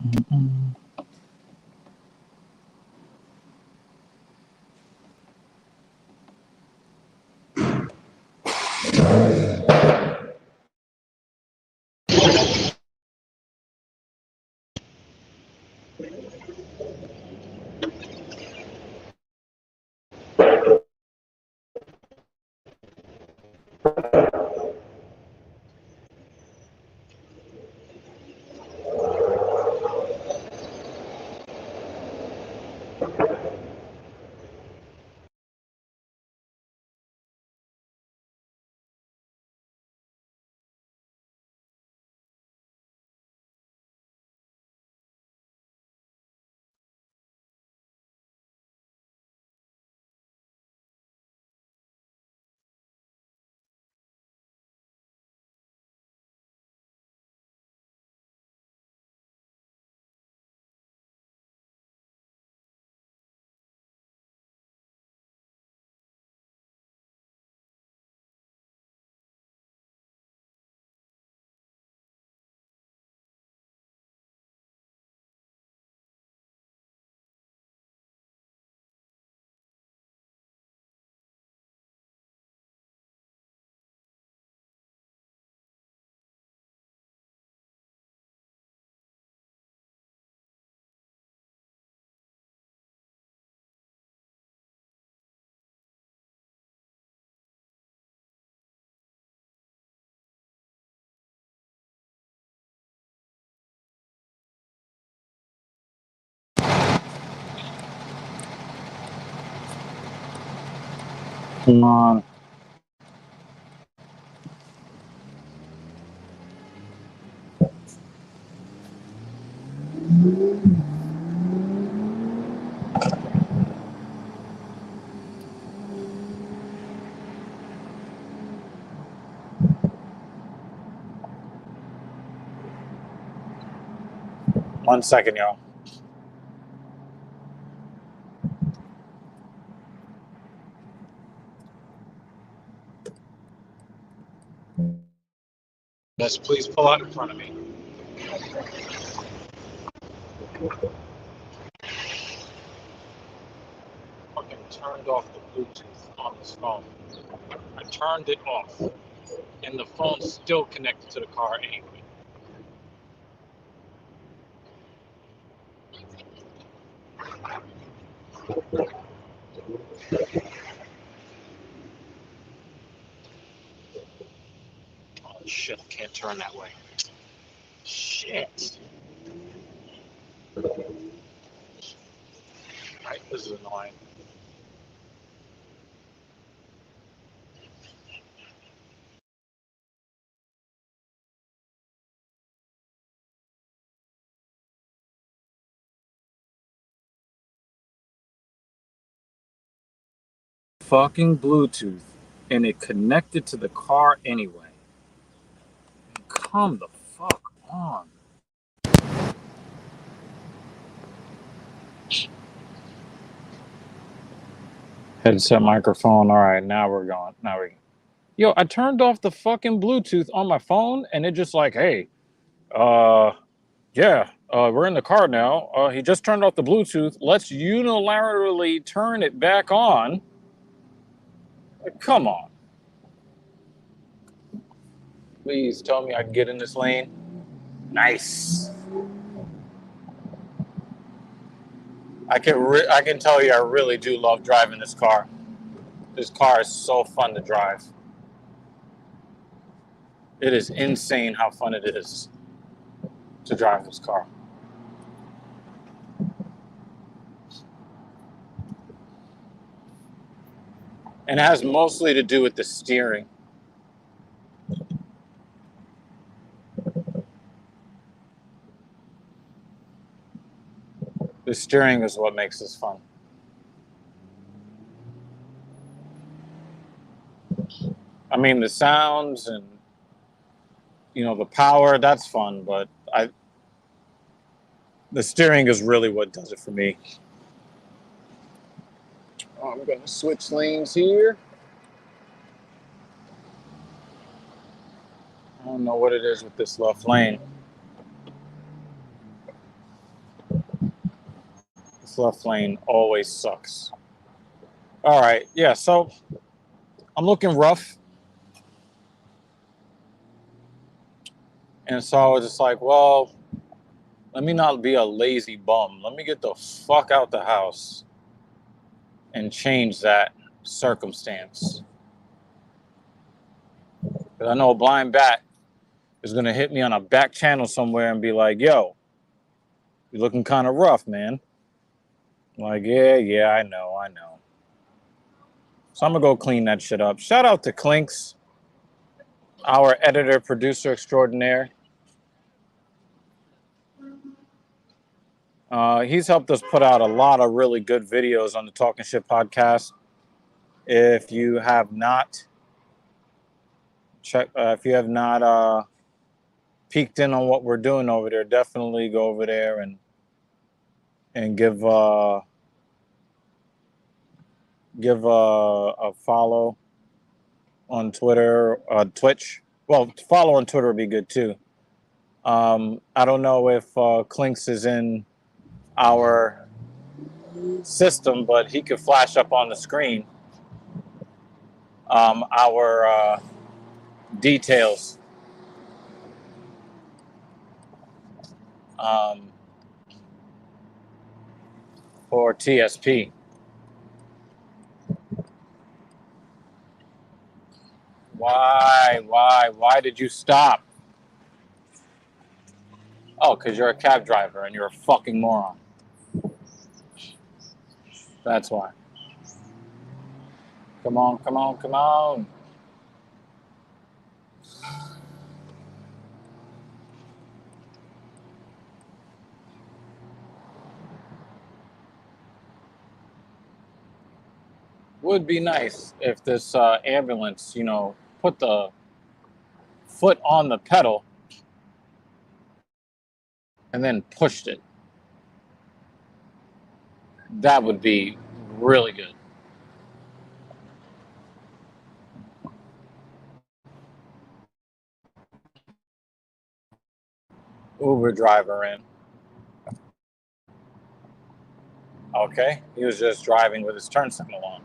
Mm-mm. Come on. One second, y'all. Yes, please pull out in front of me. Fucking turned off the Bluetooth on this phone. I turned it off, and the phone's still connected to the car anyway. Oh shit! I can't turn that way. Shit! Right, this is annoying. Fucking Bluetooth, and it connected to the car anyway. Come the fuck on. Headset microphone. All right, now we're going. Now we. Yo, I turned off the fucking Bluetooth on my phone, and it just like, hey, uh, yeah, we're in the car now. He just turned off the Bluetooth. Let's unilaterally turn it back on. Come on. Please tell me I can get in this lane. Nice. I can tell you I really do love driving this car. This car is so fun to drive. It is insane how fun it is to drive this car. And it has mostly to do with the steering. The steering is what makes this fun. I mean, the sounds and the power, that's fun, but the steering is really what does it for me. Oh, I'm going to switch lanes here. I don't know what it is with this left lane. left lane always sucks. All right, yeah, so I'm looking rough. And so I was just like, well, let me not be a lazy bum. Let me get the fuck out the house and change that circumstance. Because I know a blind bat is going to hit me on a back channel somewhere and be like, yo, you're looking kind of rough, man. I'm like, yeah, I know. So I'm going to go clean that shit up. Shout out to Clinks, our editor, producer extraordinaire. He's helped us put out a lot of really good videos on the Talking Shit podcast. If you have not peeked in on what we're doing over there, definitely go over there and give a follow on Twitter, Twitch. Well, follow on Twitter would be good too. I don't know if Clinks is in our system, but he could flash up on the screen our details. For TSP. Why did you stop? Oh, because you're a cab driver and you're a fucking moron. That's why. Come on. Would be nice if this ambulance, put the foot on the pedal and then pushed it. That would be really good. Uber driver in. Okay, he was just driving with his turn signal on.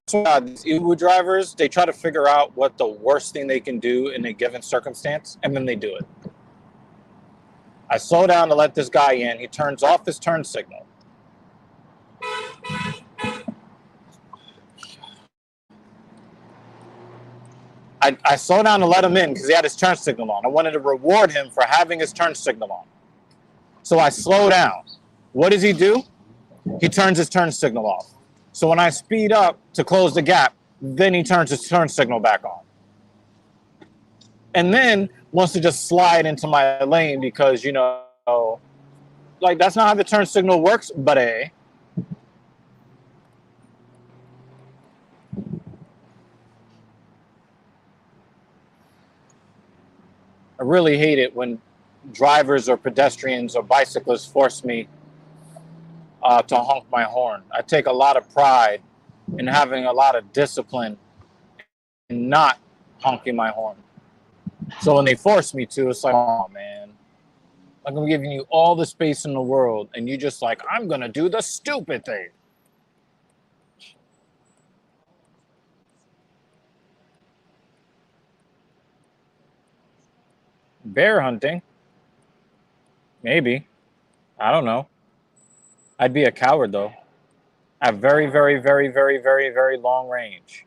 So, these Uber drivers, they try to figure out what the worst thing they can do in a given circumstance, and then they do it. I slow down to let this guy in. He turns off his turn signal. I slow down to let him in because he had his turn signal on. I wanted to reward him for having his turn signal on. So I slow down. What does he do? He turns his turn signal off. So when I speed up to close the gap, then he turns his turn signal back on. And then wants to just slide into my lane because, like that's not how the turn signal works, buddy. I really hate it when drivers or pedestrians or bicyclists force me to honk my horn. I take a lot of pride in having a lot of discipline and not honking my horn. So when they force me to, it's like, oh man, like I'm giving you all the space in the world and you just like, I'm going to do the stupid thing. Bear hunting? Maybe. I don't know. I'd be a coward though. At very, very, very, very, very, very long range.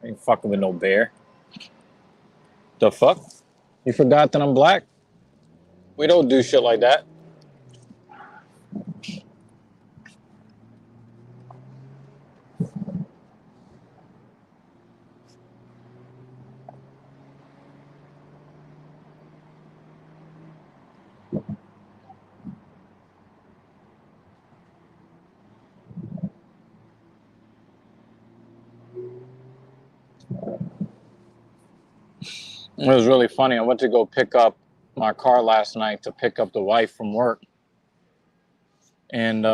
I ain't fucking with no bear. The fuck? You forgot that I'm black? We don't do shit like that. It was really funny. I went to go pick up my car last night to pick up the wife from work. And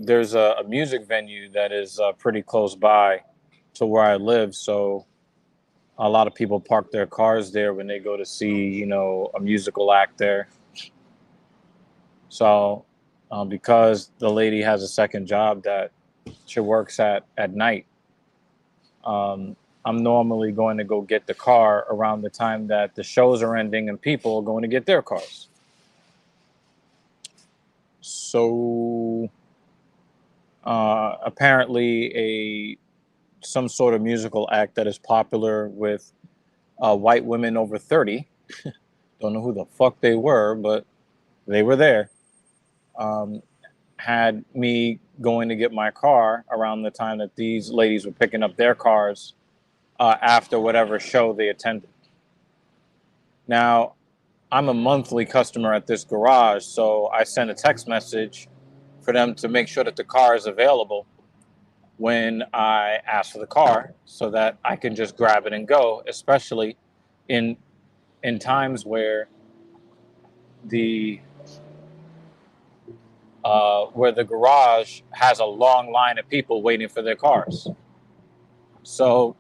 there's a music venue that is pretty close by to where I live. So a lot of people park their cars there when they go to see, a musical act there. So because the lady has a second job that she works at night, I'm normally going to go get the car around the time that the shows are ending and people are going to get their cars. So apparently some sort of musical act that is popular with white women over 30. Don't know who the fuck they were, but they were there. Had me going to get my car around the time that these ladies were picking up their cars after whatever show they attended. Now, I'm a monthly customer at this garage, so I send a text message for them to make sure that the car is available when I ask for the car so that I can just grab it and go, especially in times where the garage has a long line of people waiting for their cars. So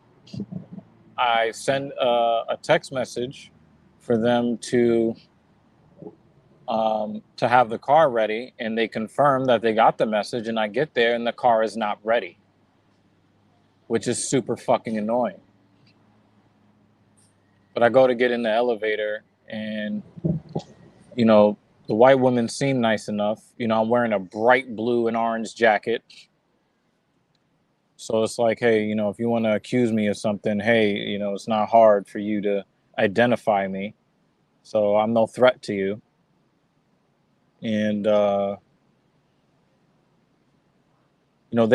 I send a text message for them to have the car ready, and they confirm that they got the message, and I get there and the car is not ready, which is super fucking annoying. But I go to get in the elevator, and the white women seem nice enough. I'm wearing a bright blue and orange jacket. So it's like, hey, if you want to accuse me of something, hey, it's not hard for you to identify me. So I'm no threat to you. And, they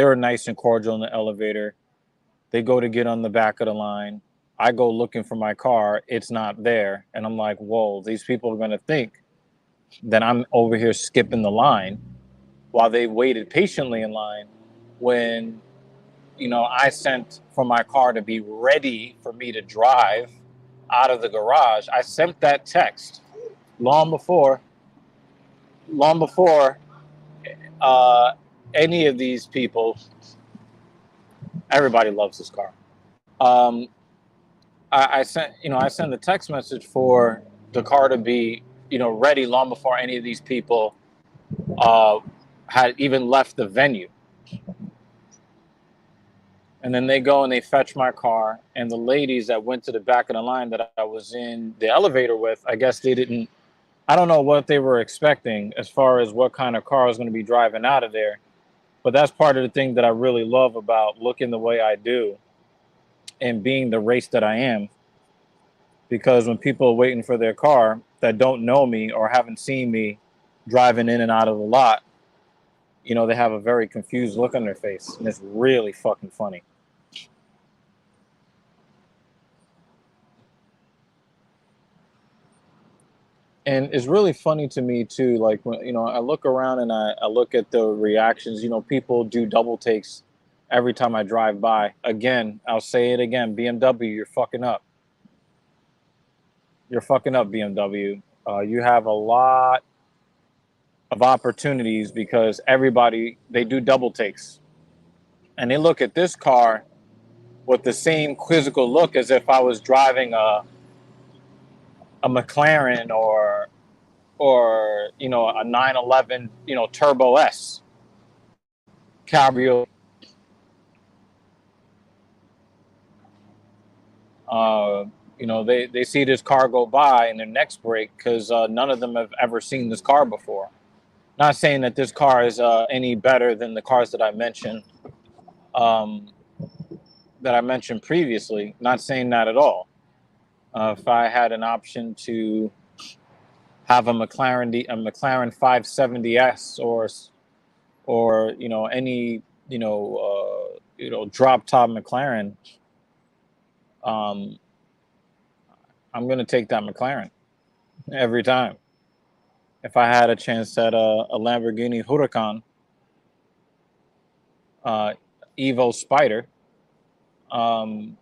were nice and cordial in the elevator. They go to get on the back of the line. I go looking for my car. It's not there. And I'm like, whoa, these people are going to think that I'm over here skipping the line while they waited patiently in line when, I sent for my car to be ready for me to drive out of the garage. I sent that text long before any of these people. Everybody loves this car. I sent the text message for the car to be ready long before any of these people had even left the venue. And then they go and they fetch my car, and the ladies that went to the back of the line that I was in the elevator with, I guess they didn't. I don't know what they were expecting as far as what kind of car I was going to be driving out of there. But that's part of the thing that I really love about looking the way I do and being the race that I am. Because when people are waiting for their car that don't know me or haven't seen me driving in and out of the lot, they have a very confused look on their face. And it's really fucking funny. And it's really funny to me too, like when I look around and I look at the reactions. People do double takes every time I drive by. Again, I'll say it again, BMW, you're fucking up. You're fucking up, BMW. You have a lot of opportunities because they do double takes, and they look at this car with the same quizzical look as if I was driving a McLaren or a 911 Turbo S Cabrio. They see this car go by and their necks break because none of them have ever seen this car before. Not saying that this car is any better than the cars that I mentioned previously. Not saying that at all. If I had an option to have a McLaren 570S or any drop top McLaren, I'm gonna take that McLaren every time. If I had a chance at a Lamborghini Huracan Evo Spider, I'm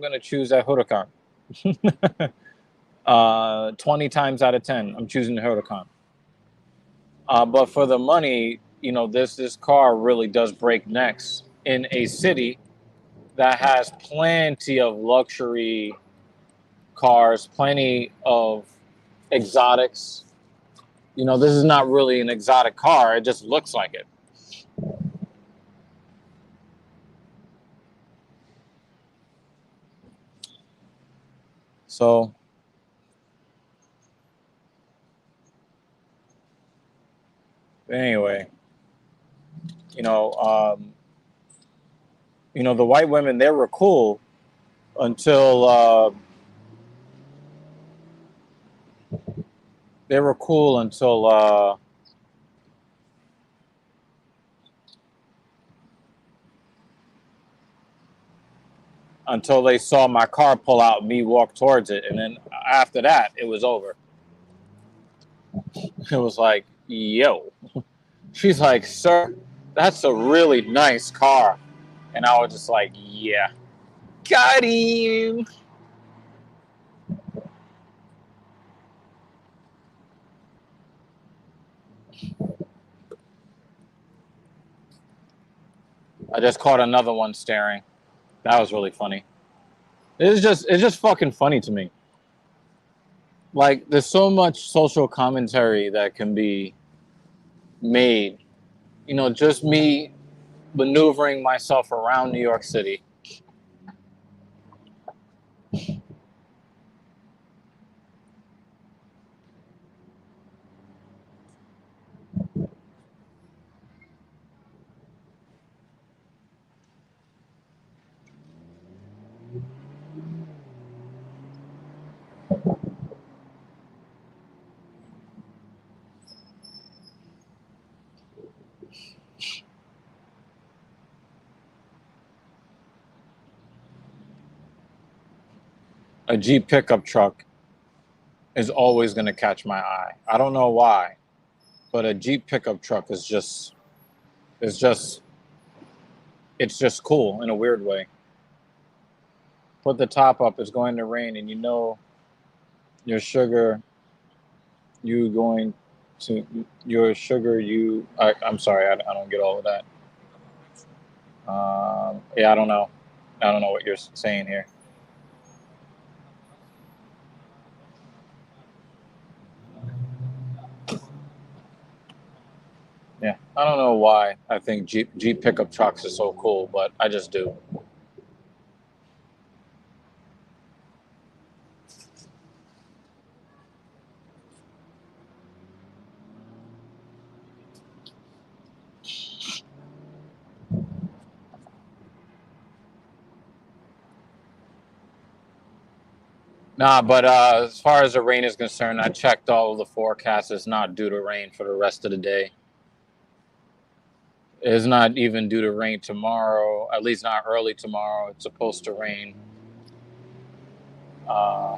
gonna choose that Huracan. 20 times out of 10, I'm choosing the Huracan. But for the money, this car really does break necks in a city that has plenty of luxury cars, plenty of exotics, You know, this is not really an exotic car. It just looks like it. So anyway, you know, um, the white women, they were cool until they were cool until they saw my car pull out and me walk towards it, and then after that, it was over. It was like, yo. She's like, sir, that's a really nice car. And I was just like, yeah, got him. I just caught another one staring. That was really funny. It's just fucking funny to me. Like, there's so much social commentary that can be made. Just me maneuvering myself around New York City. A Jeep pickup truck is always going to catch my eye. I don't know why, but a Jeep pickup truck is just it's just cool in a weird way. Put the top up, it's going to rain, and your sugar, you going to your sugar, I'm sorry, I don't get all of that. Yeah, I don't know what you're saying here. Yeah, I don't know why I think Jeep pickup trucks are so cool, but I just do. Nah, but as far as the rain is concerned, I checked all of the forecasts. It's not due to rain for the rest of the day. It's not even due to rain tomorrow, at least not early tomorrow. It's supposed to rain uh,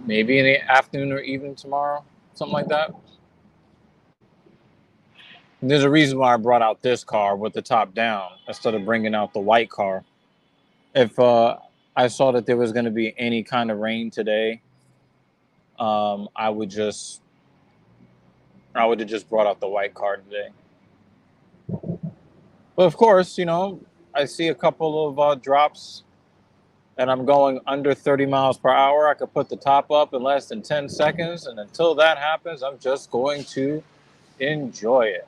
maybe in the afternoon or evening tomorrow, something like that. And there's a reason why I brought out this car with the top down instead of bringing out the white car. If I saw that there was going to be any kind of rain today, I would have just brought out the white car today. But of course, I see a couple of drops and I'm going under 30 miles per hour. I could put the top up in less than 10 seconds. And until that happens, I'm just going to enjoy it.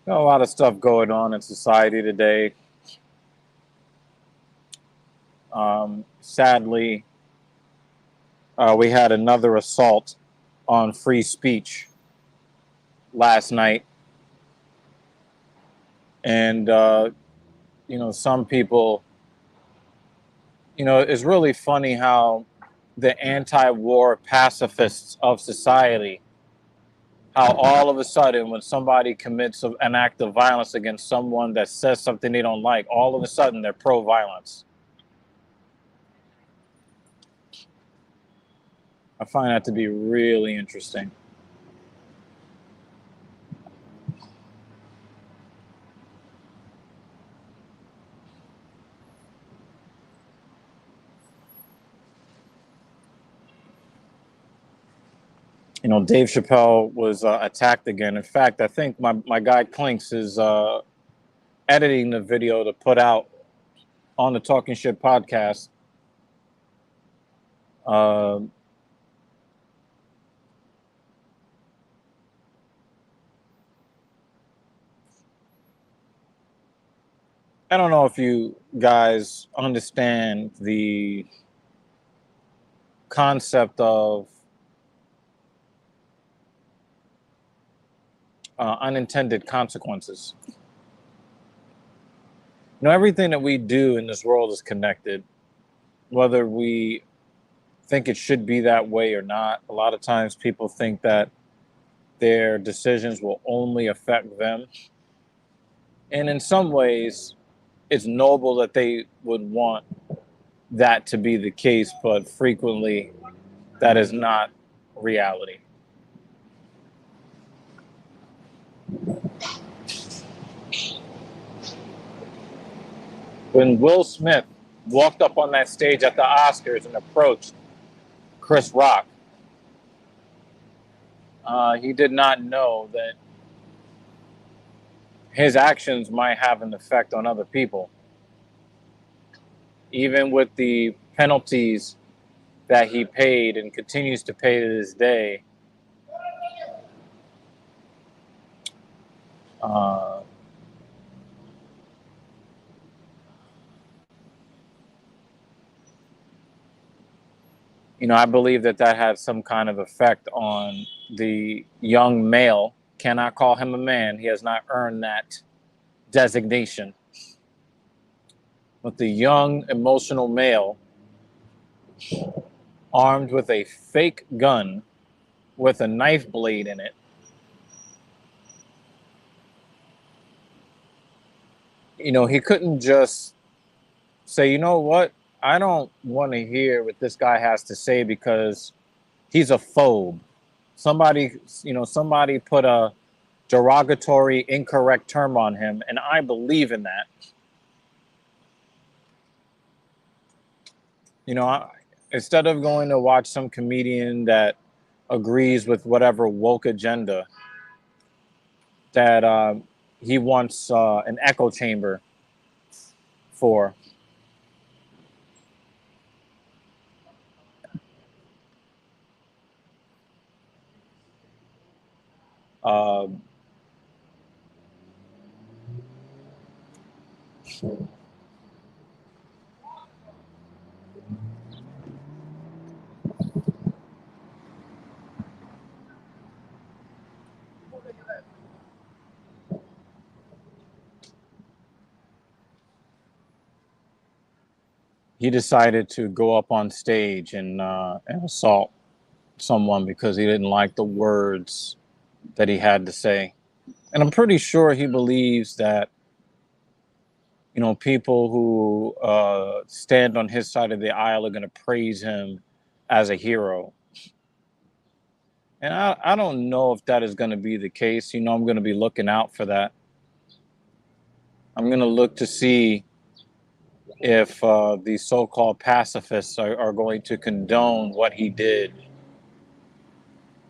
Got a lot of stuff going on in society today. Sadly, we had another assault on free speech last night. And, some people, it's really funny how the anti war pacifists of society, how all of a sudden, when somebody commits an act of violence against someone that says something they don't like, all of a sudden they're pro violence. I find that to be really interesting. You know, Dave Chappelle was attacked again. In fact, I think my guy Clinks is editing the video to put out on the Talking Shit podcast. I don't know if you guys understand the concept of unintended consequences. You know, everything that we do in this world is connected, whether we think it should be that way or not. A lot of times people think that their decisions will only affect them. And in some ways, it's noble that they would want that to be the case, but frequently that is not reality. When Will Smith walked up on that stage at the Oscars and approached Chris Rock, he did not know that his actions might have an effect on other people. Even with the penalties that he paid and continues to pay to this day, you know, I believe that that had some kind of effect on the young male. Cannot call him a man. He has not earned that designation. But the young, emotional male, armed with a fake gun with a knife blade in it, you know, he couldn't just say, you know what, I don't want to hear what this guy has to say because he's a phobe. Somebody put a derogatory, incorrect term on him, and I believe in that. You know, instead of going to watch some comedian that agrees with whatever woke agenda that he wants an echo chamber for. He decided to go up on stage and assault someone because he didn't like the words that he had to say. And I'm pretty sure he believes that, you know, people who stand on his side of the aisle are going to praise him as a hero. And I don't know if that is going to be the case. You know, I'm going to be looking out for that. I'm going to look to see if the so-called pacifists are going to condone what he did.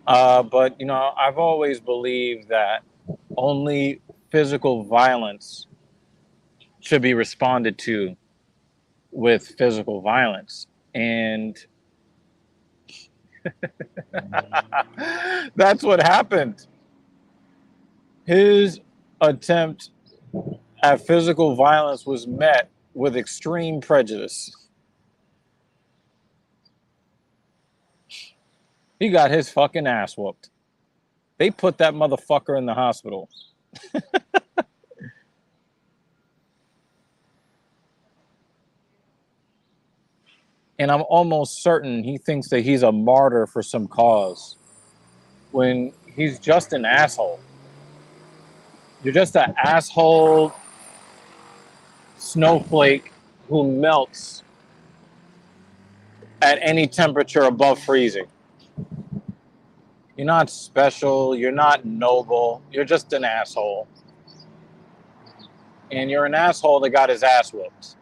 But, you know, I've always believed that only physical violence should be responded to with physical violence. And that's what happened. His attempt at physical violence was met with extreme prejudice. He got his fucking ass whooped. They put that motherfucker in the hospital. And I'm almost certain he thinks that he's a martyr for some cause when he's just an asshole. You're just an asshole snowflake who melts at any temperature above freezing. You're not special. You're not noble. You're just an asshole. And you're an asshole that got his ass whooped.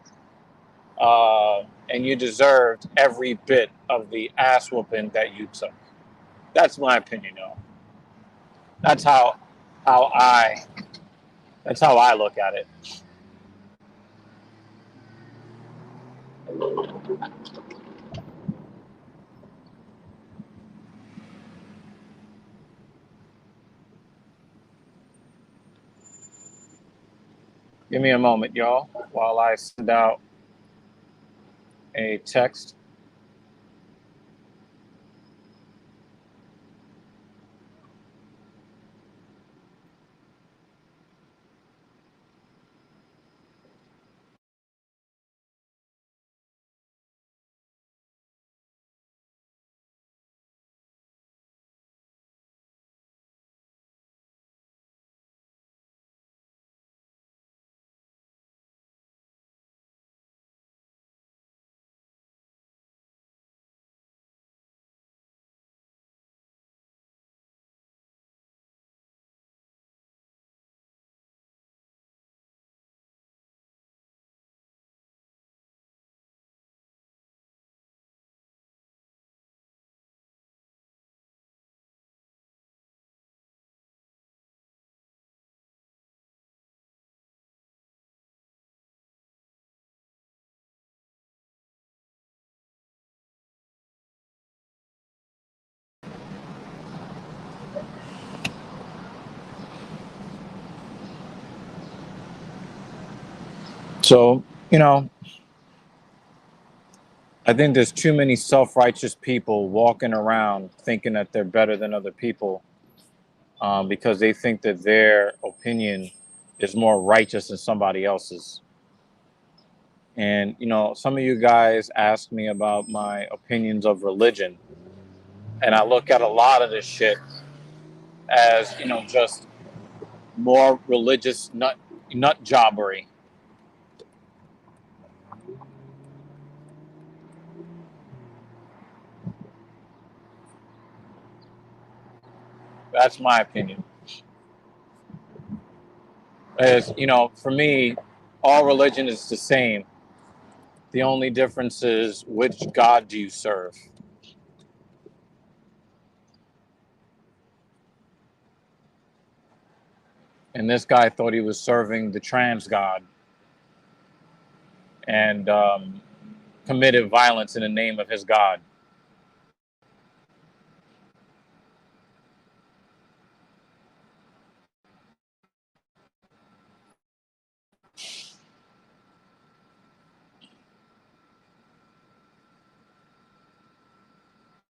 And you deserved every bit of the ass whooping that you took. That's my opinion, though. That's how I that's how I look at it. Give me a moment, y'all, while I send out a text. So, I think there's too many self-righteous people walking around thinking that they're better than other people, because they think that their opinion is more righteous than somebody else's. And some of you guys ask me about my opinions of religion, and I look at a lot of this shit as just more religious nut jobbery. That's my opinion. As for me, all religion is the same. The only difference is which God do you serve. And this guy thought he was serving the trans God, and committed violence in the name of his God.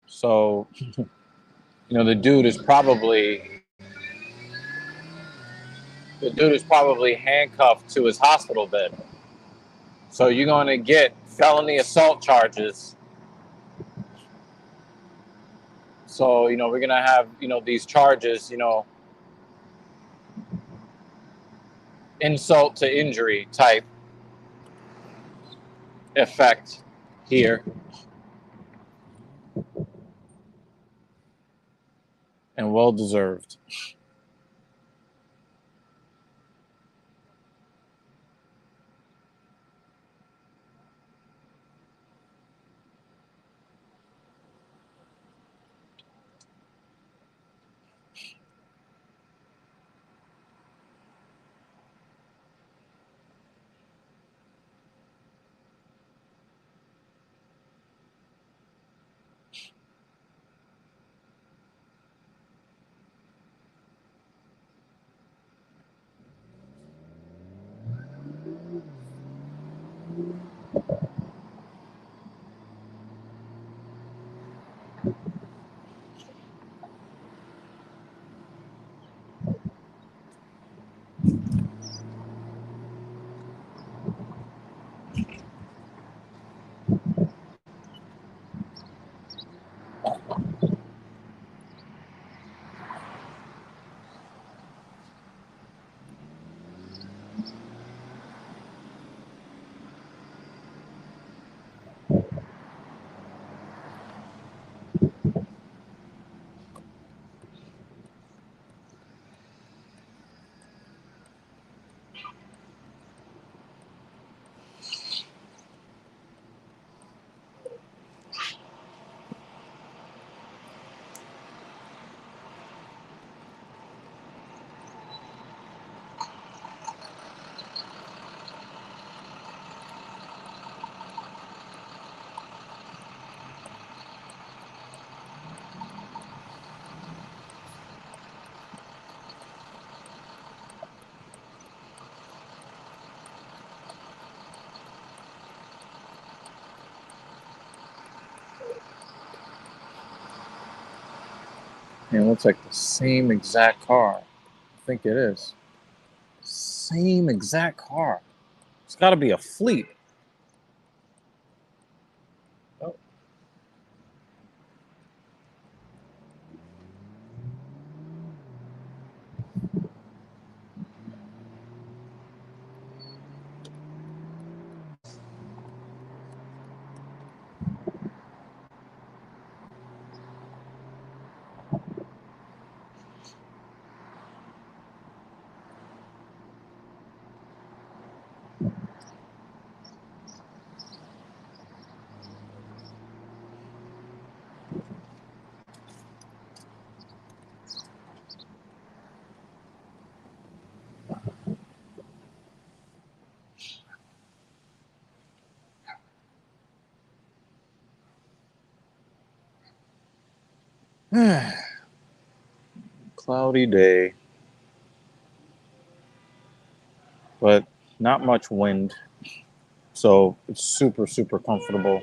So, the dude is probably handcuffed to his hospital bed. So you're going to get felony assault charges. So, we're going to have, these charges, insult to injury type effect here, and well deserved. And it looks like the same exact car. I think it is. Same exact car. It's got to be a fleet. Oh. Cloudy day, but not much wind. So it's super, super comfortable.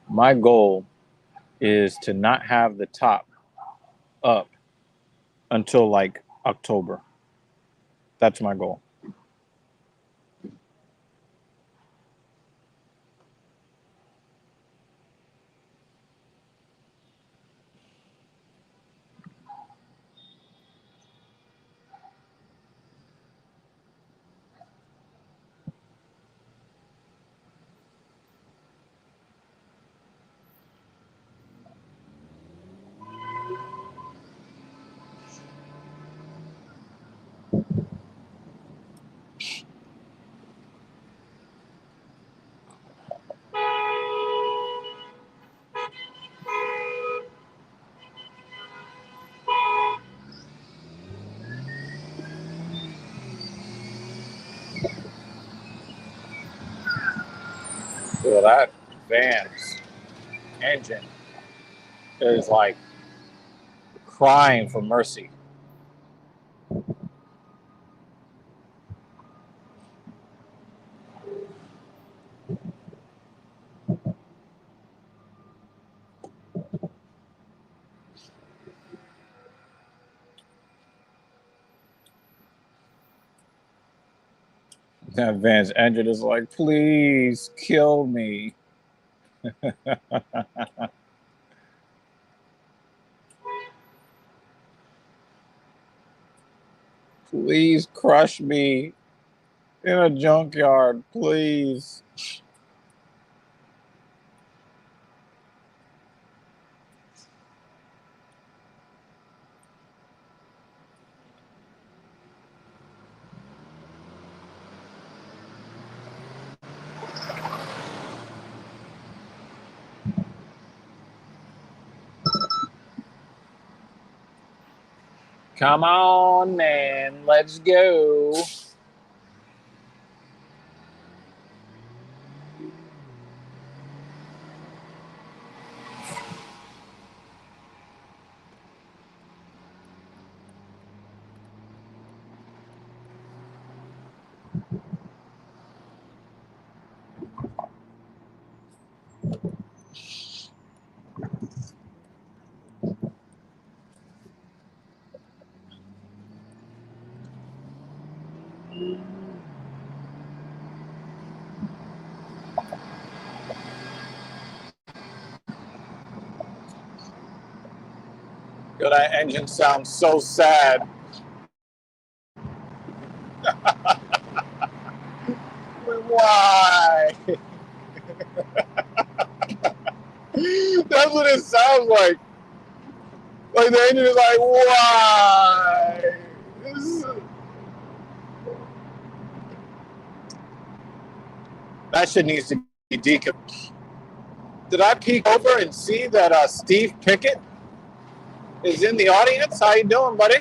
My goal is to not have the top up until like October. That's my goal. So that van's engine is like crying for mercy. That van's engine is like, please kill me. Please crush me in a junkyard, please. Come on, man, let's go. Yo, that engine sounds so sad. Why? That's what it sounds like. Like the engine is like, why? That shit needs to be decommissioned. Did I peek over and see that Steve Pickett is in the audience? How you doing, buddy?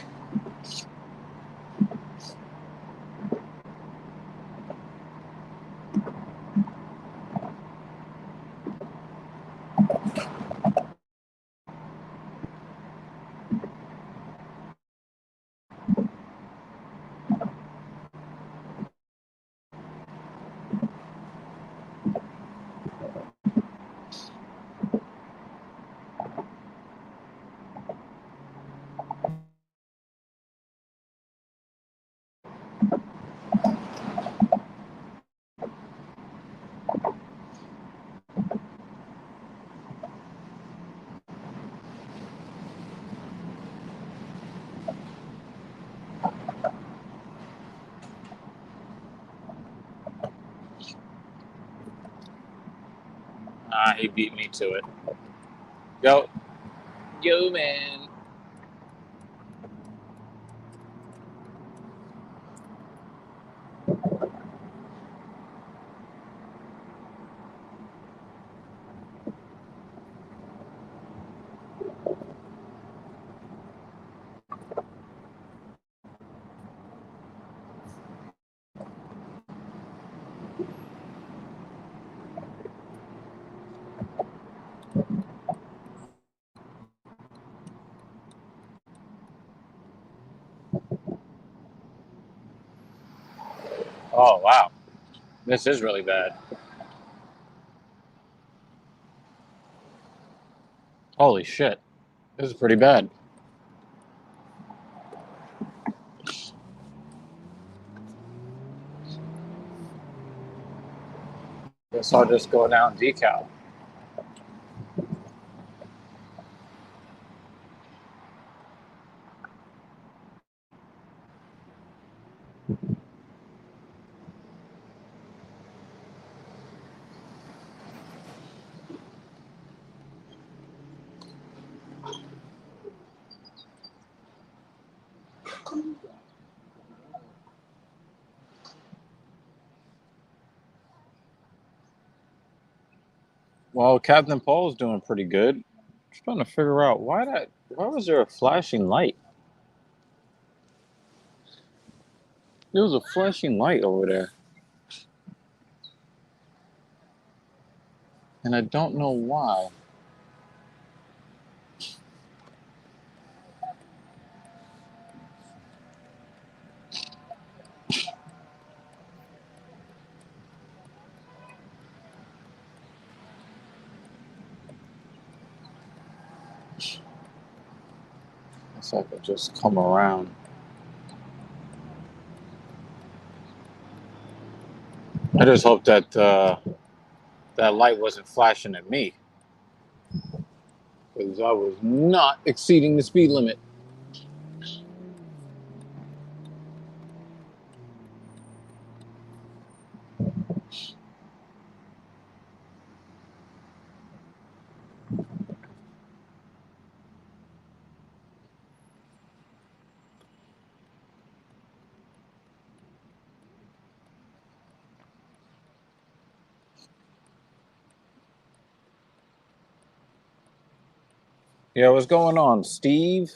Nah, he beat me to it. Yo, man. Oh, wow. This is really bad. Holy shit. This is pretty bad. Guess I'll just go down decal. Well, Captain Paul's doing pretty good. Just trying to figure out why was there a flashing light? There was a flashing light over there. And I don't know why. Guess I could just come around. I just hope that that light wasn't flashing at me, because I was not exceeding the speed limit. Yeah, what's going on, Steve?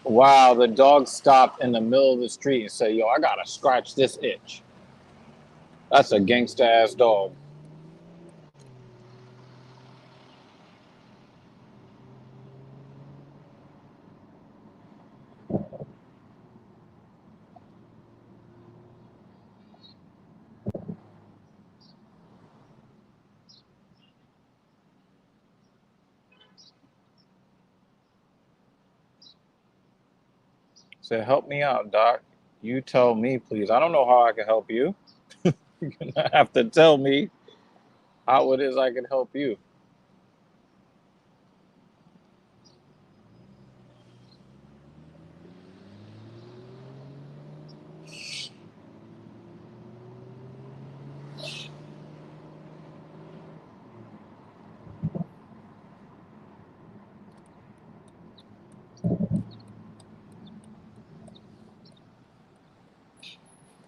Wow, the dog stopped in the middle of the street and said, "Yo, I gotta scratch this itch." That's a gangsta ass dog. Said, "Help me out, doc. You tell me, please. I don't know how I can help you. You're gonna have to tell me how it is I can help you."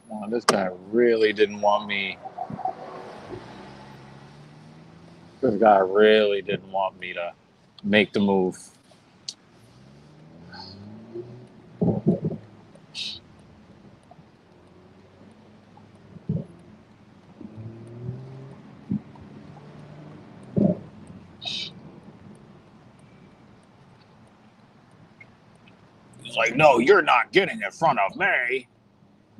Man, this guy really didn't want me. This guy really didn't want me to make the move. like, no, you're not getting in front of me.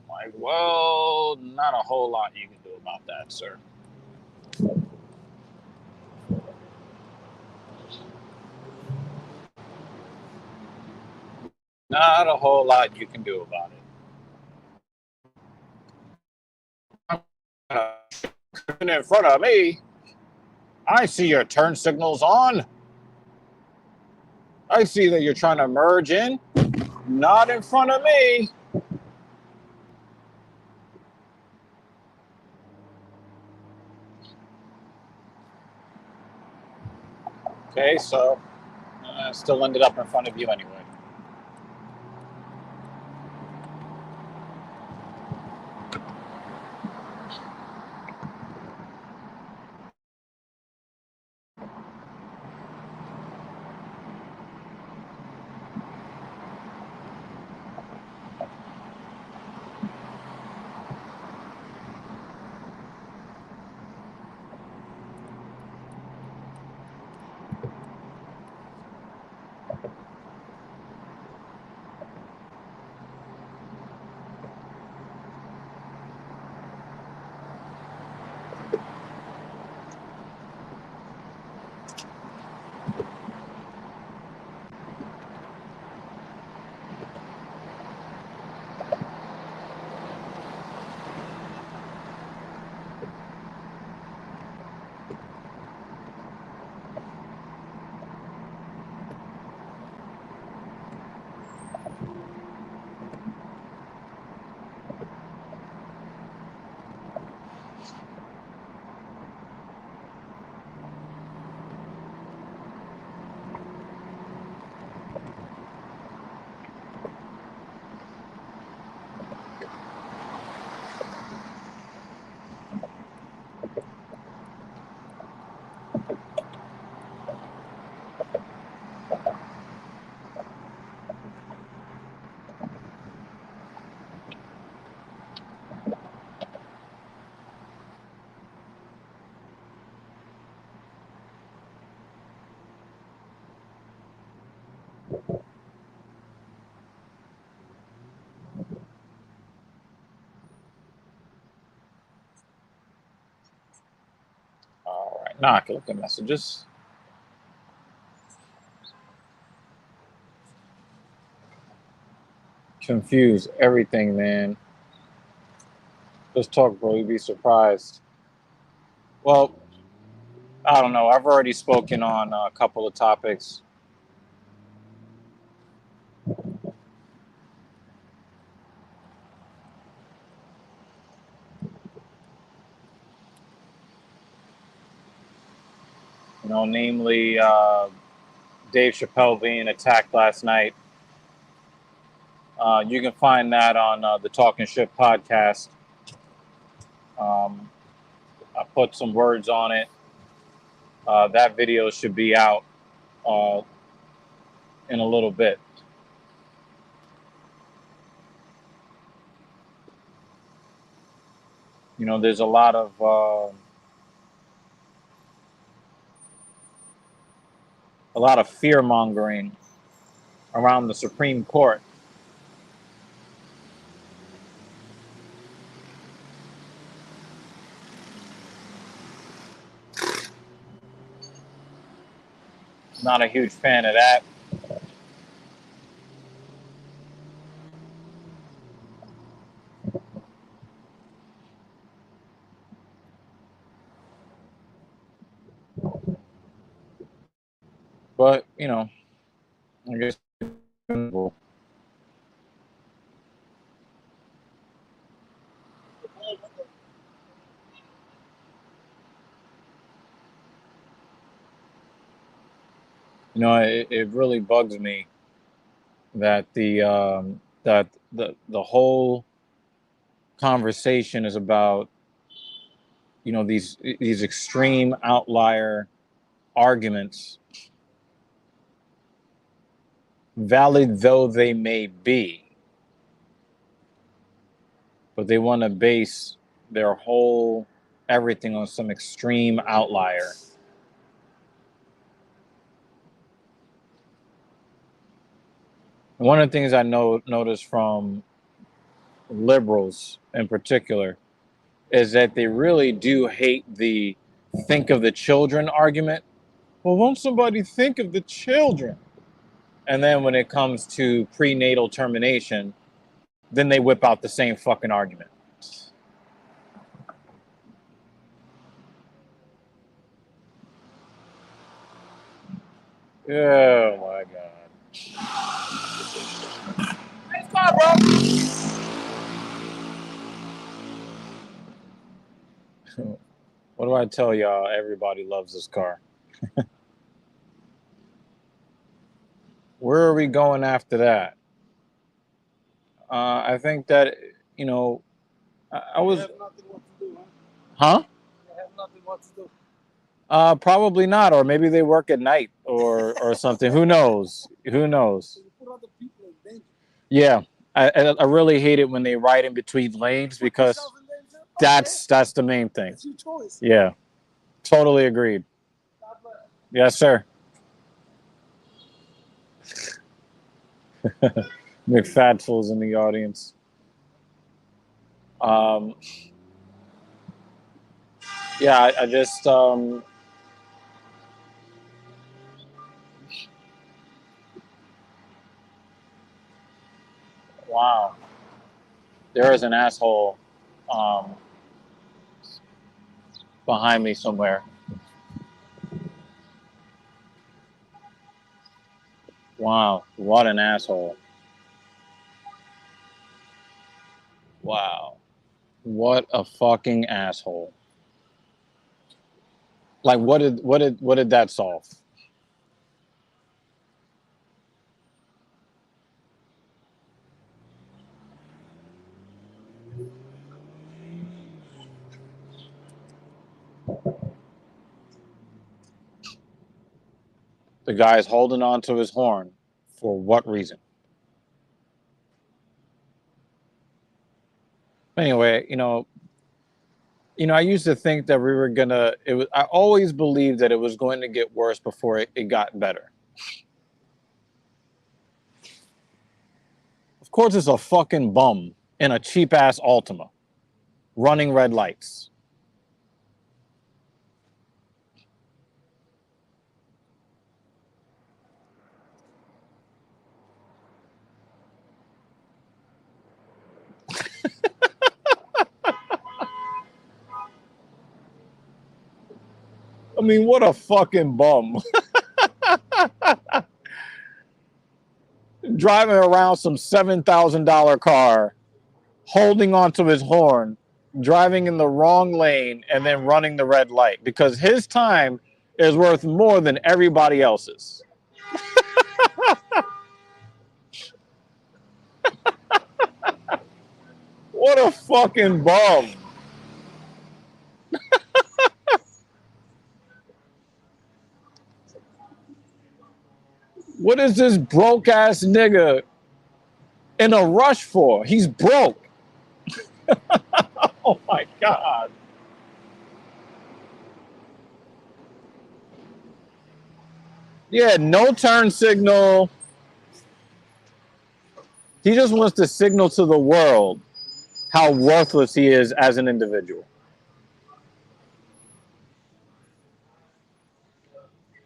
Like, well, not a whole lot you can do about that, sir. Not a whole lot you can do about it. In front of me, I see your turn signals on. I see that you're trying to merge in. Not in front of me. Okay, so still ended up in front of you anyway. All right, now I can look at messages. Confuse everything, man. Just talk, bro. You'd be surprised. Well, I don't know. I've already spoken on a couple of topics. Namely Dave Chappelle being attacked last night. You can find that on the Talking Shit podcast. I put some words on it. That video should be out in a little bit. There's a lot of fear mongering around the Supreme Court. Not a huge fan of that. But, I guess it really bugs me that the whole conversation is about these extreme outlier arguments, valid though they may be, but they want to base their whole everything on some extreme outlier. One of the things I noticed from liberals in particular is that they really do hate the think of the children argument. Well, won't somebody think of the children? And then when it comes to prenatal termination, then they whip out the same fucking argument. Oh my god. Nice car, bro. What do I tell y'all? Everybody loves this car. Where are we going after that? I think that, you know, I was. Have nothing what to do, huh? They have nothing what to do. Probably not, or maybe they work at night or something. Who knows? Who knows? So you put other people in danger. Yeah, I really hate it when they ride in between lanes because that's the main thing. It's your choice. Yeah, totally agreed. Yes, sir. McFatful's in the audience. Yeah, I just wow. There is an asshole behind me somewhere. Wow, what an asshole. Wow. What a fucking asshole. Like what did that solve? The guy's holding on to his horn for what reason? Anyway, I used to think that we were gonna. I always believed that it was going to get worse before it got better. Of course, it's a fucking bum in a cheap ass Altima, running red lights. I mean, what a fucking bum. Driving around some $7,000 car, holding onto his horn, driving in the wrong lane, and then running the red light because his time is worth more than everybody else's. What a fucking bum. What is this broke ass nigga in a rush for? He's broke. Oh my God. Yeah, no turn signal. He just wants to signal to the world how worthless he is as an individual.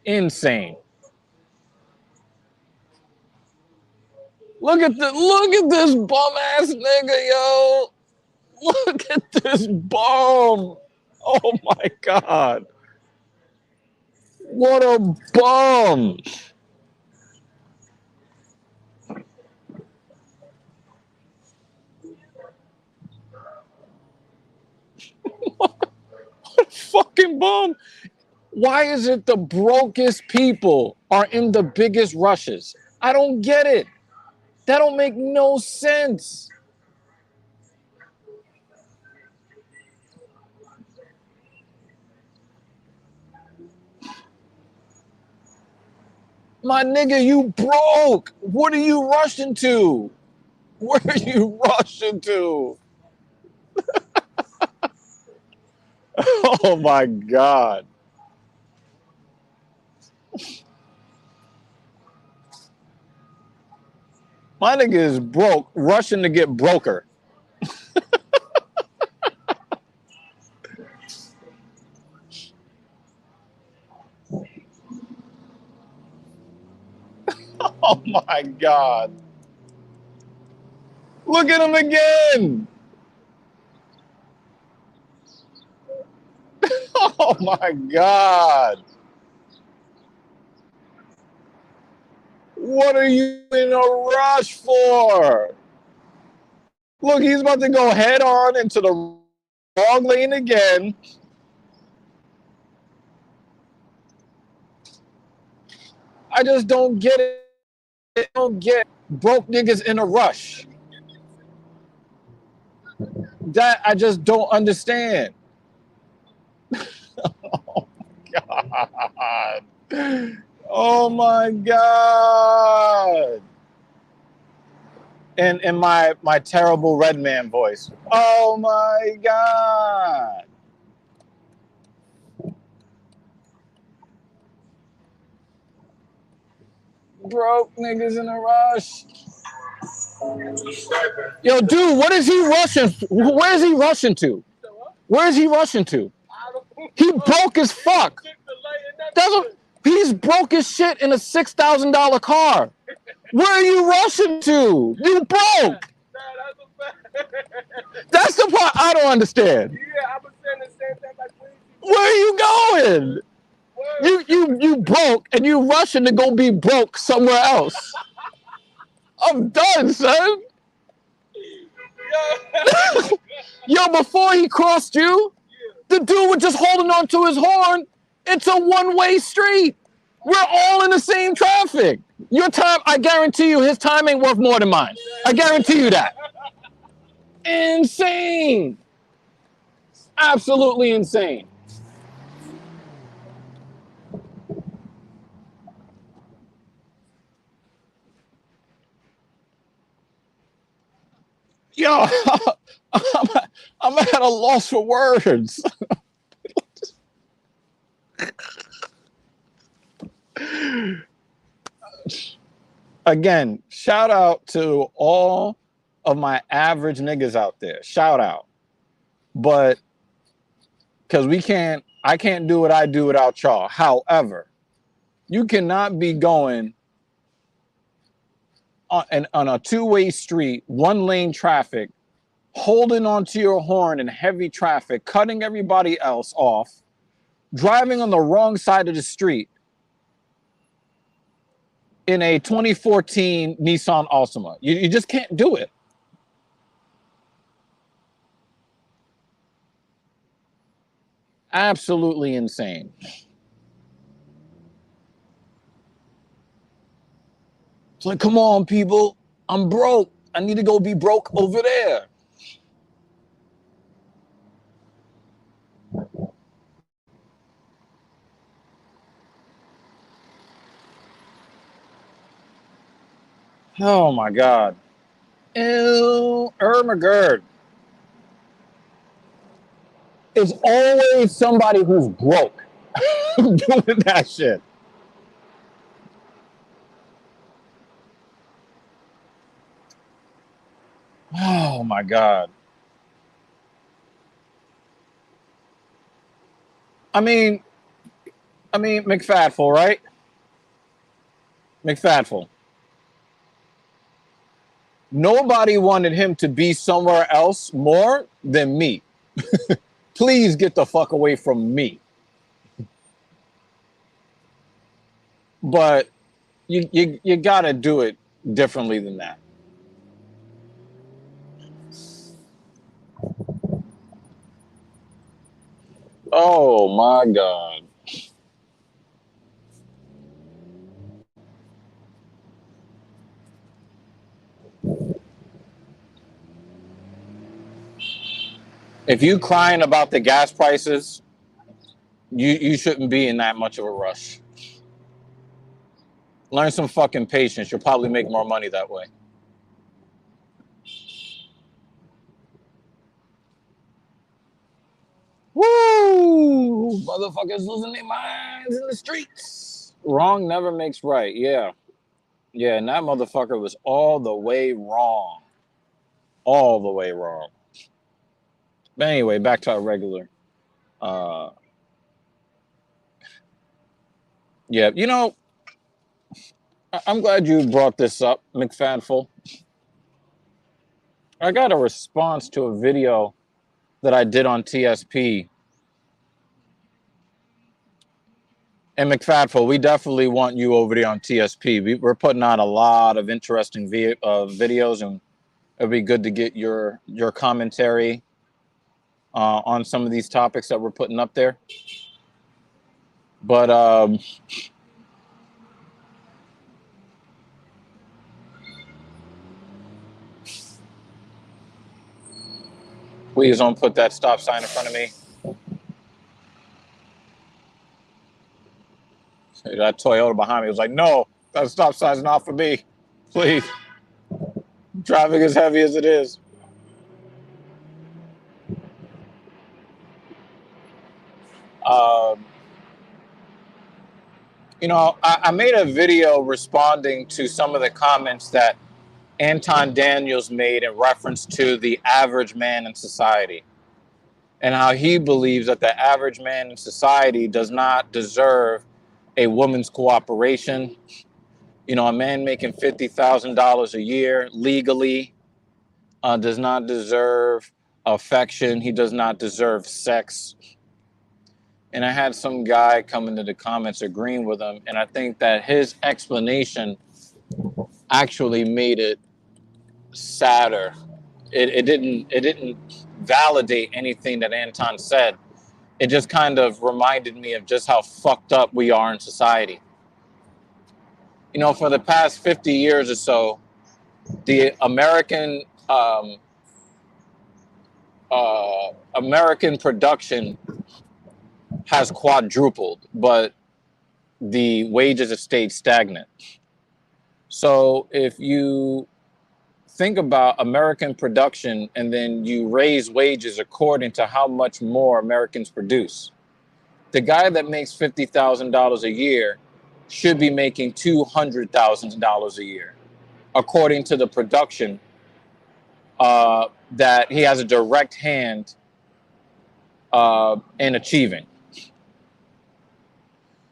Insane. Look at this bum ass nigga, yo. Look at this bum. Oh my God. What a bum. What a fucking bum. Why is it the brokest people are in the biggest rushes? I don't get it. That don't make no sense. My nigga, you broke. What are you rushing to? Where are you rushing to? Oh my God. My nigga is broke, rushing to get broker. Oh my God. Look at him again. Oh my God. What are you in a rush for? Look, he's about to go head on into the wrong lane again. I just don't get it. I don't get broke niggas in a rush. That I just don't understand. Oh my God. Oh my God. And in my terrible red man voice. Oh my God. Broke niggas in a rush. Yo, dude, what is he rushing? Where is he rushing to? Where is he rushing to? He broke as fuck. He's broke as shit in a $6,000 car. Where are you rushing to? You broke. That's the part I don't understand. Yeah, I was saying the same thing like crazy. Where are you going? You broke and you rushing to go be broke somewhere else. I'm done, son. Yo, before he crossed you, the dude was just holding on to his horn. It's a one-way street. We're all in the same traffic. Your time, I guarantee you, his time ain't worth more than mine. I guarantee you that. Insane. Absolutely insane. Yo, I'm at a loss for words. Again, shout out to all of my average niggas out there. Shout out. But because I can't do what I do without y'all. However, you cannot be going on a two-way street, one lane traffic, holding onto your horn in heavy traffic, cutting everybody else off, driving on the wrong side of the street in a 2014 Nissan Altima. You just can't do it. Absolutely insane. It's like, come on, people. I'm broke. I need to go be broke over there. Oh my God. Ew, Ermagerd. It's always somebody who's broke doing that shit. Oh my God. I mean, McFadful, right? McFadful. Nobody wanted him to be somewhere else more than me. Please get the fuck away from me. But you gotta do it differently than that. Oh my God. If you crying about the gas prices, you shouldn't be in that much of a rush. Learn some fucking patience. You'll probably make more money that way. Woo! Motherfuckers losing their minds in the streets. Wrong never makes right. Yeah. Yeah, and that motherfucker was all the way wrong. All the way wrong. But anyway, back to our regular. Uh, yeah, you know, I'm glad you brought this up, McFadful. I got a response to a video that I did on TSP. And McFadful, we definitely want you over there on TSP. We're putting out a lot of interesting videos, and it'd be good to get your commentary on some of these topics that we're putting up there. But please don't put that stop sign in front of me. That Toyota behind me was like, no, that stop sign's not for me. Please. Traffic is heavy as it is. You know, I made a video responding to some of the comments that Anton Daniels made in reference to the average man in society and how he believes that the average man in society does not deserve a woman's cooperation. You know, a man making $50,000 a year legally does not deserve affection. He does not deserve sex. And I had some guy come into the comments agreeing with him, and I think that his explanation actually made it sadder. It didn't validate anything that Anton said. It just kind of reminded me of just how fucked up we are in society. You know, for the past 50 years or so, the American production has quadrupled, but the wages have stayed stagnant. So if you think about American production and then you raise wages according to how much more Americans produce, the guy that makes $50,000 a year should be making $200,000 a year, according to the production that he has a direct hand in achieving.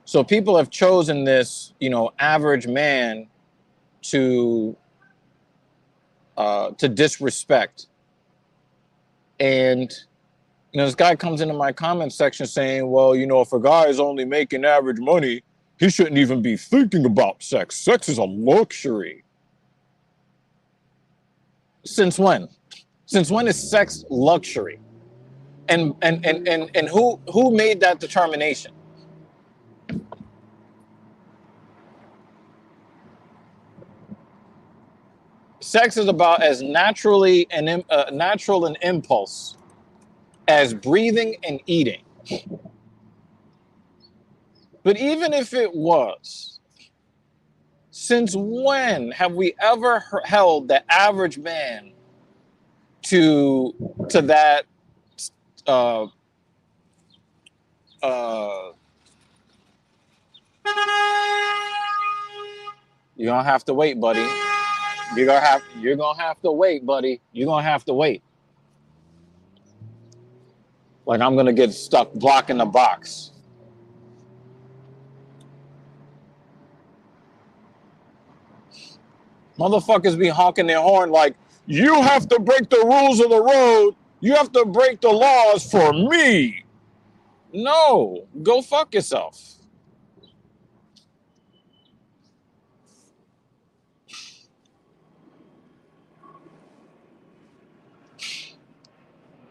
So people have chosen this, you know, average man to disrespect. And you know, this guy comes into my comment section saying, well, you know, if a guy is only making average money, he shouldn't even be thinking about sex. Sex is a luxury. Since when? Since when is sex luxury? And who made that determination? Sex is about as naturally and natural an impulse as breathing and eating. But even if it was, since when have we ever held the average man to that you're gonna have to wait, buddy. You're gonna have to wait, buddy. You're gonna have to wait. Like I'm gonna get stuck blocking the box. Motherfuckers be honking their horn like, you have to break the rules of the road. You have to break the laws for me. No, go fuck yourself.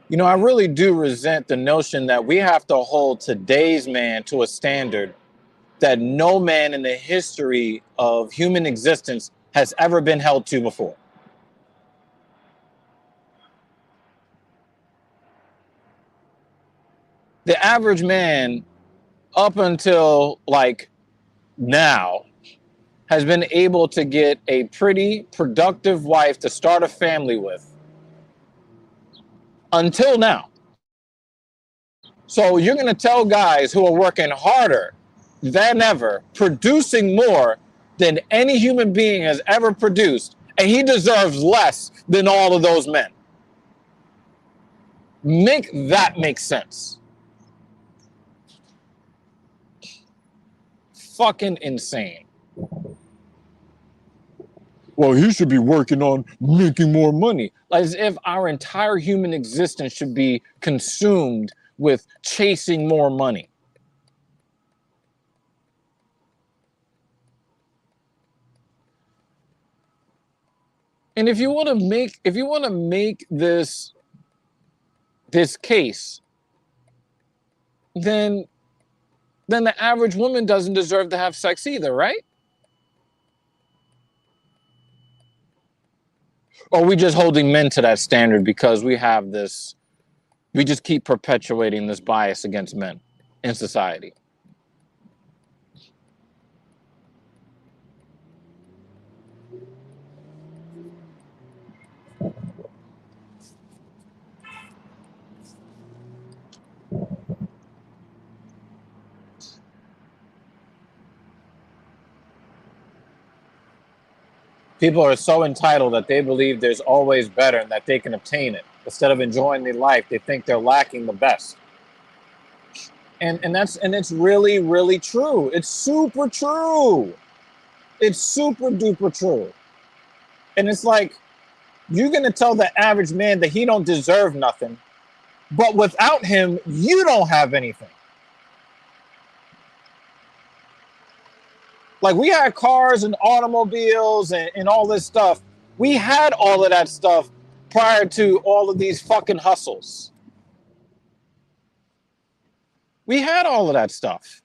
You know, I really do resent the notion that we have to hold today's man to a standard that no man in the history of human existence has ever been held to before. The average man, up until like now, has been able to get a pretty productive wife to start a family with. Until now. So you're going to tell guys who are working harder than ever, producing more, than any human being has ever produced, and he deserves less than all of those men. Make that make sense. Fucking insane. Well, he should be working on making more money. As if our entire human existence should be consumed with chasing more money. And if you want to make this case, then the average woman doesn't deserve to have sex either, right? Or are we just holding men to that standard because we just keep perpetuating this bias against men in society? People are so entitled that they believe there's always better and that they can obtain it. Instead of enjoying their life, they think they're lacking the best. And it's really, really true. It's super true. It's super duper true. And it's like, you're gonna tell the average man that he don't deserve nothing, but without him, you don't have anything. Like, we had cars and automobiles and all this stuff. We had all of that stuff prior to all of these fucking hustles. We had all of that stuff.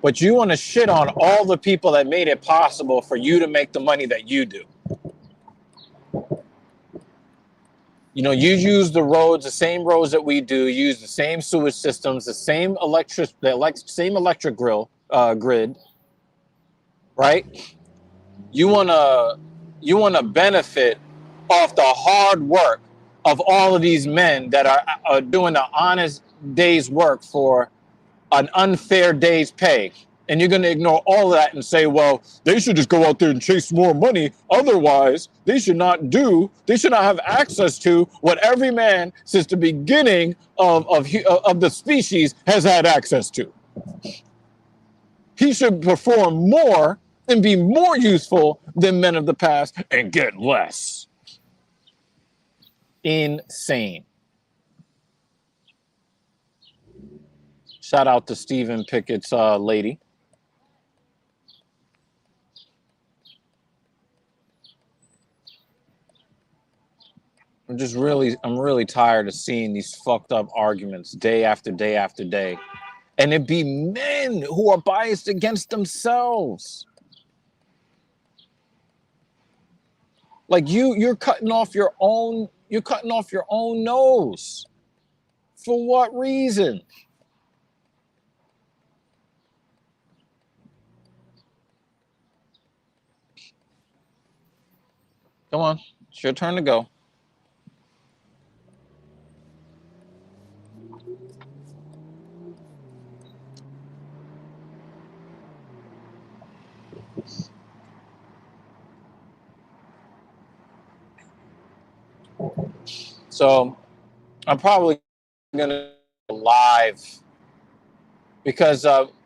But you want to shit on all the people that made it possible for you to make the money that you do. You know, you use the roads, the same roads that we do, use the same sewage systems, the same same electric grid, right? You wanna benefit off the hard work of all of these men that are doing an honest day's work for an unfair day's pay. And you're going to ignore all of that and say, well, they should just go out there and chase more money. Otherwise, they should not have access to what every man since the beginning of the species has had access to. He should perform more and be more useful than men of the past and get less. Insane. Shout out to Stephen Pickett's lady. I'm really tired of seeing these fucked up arguments day after day after day. And it be men who are biased against themselves. Like you're cutting off your own nose. For what reason? Come on, it's your turn to go. So I'm probably gonna live because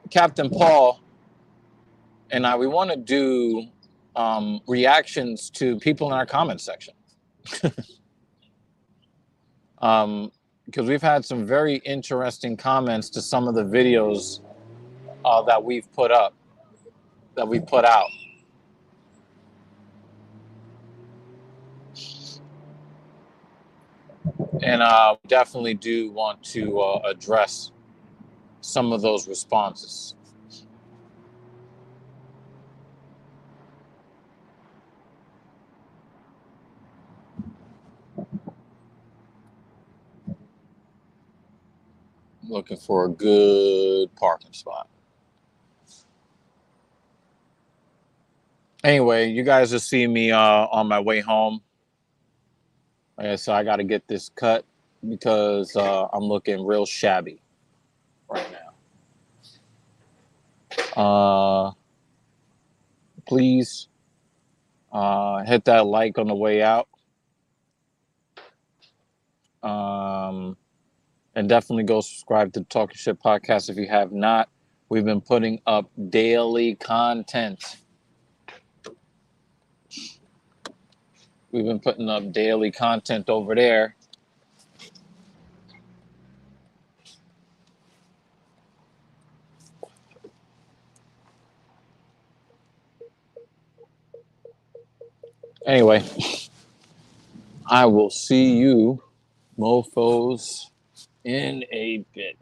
Captain Paul and we want to do reactions to people in our comment section. Because we've had some very interesting comments to some of the videos that we've put out. And definitely do want to address some of those responses. Looking for a good parking spot. Anyway, you guys will see me on my way home. So I got to get this cut because I'm looking real shabby right now. Please hit that like on the way out. And definitely go subscribe to the Talking Shit Podcast if you have not. We've been putting up daily content. We've been putting up daily content over there. Anyway, I will see you mofos in a bit.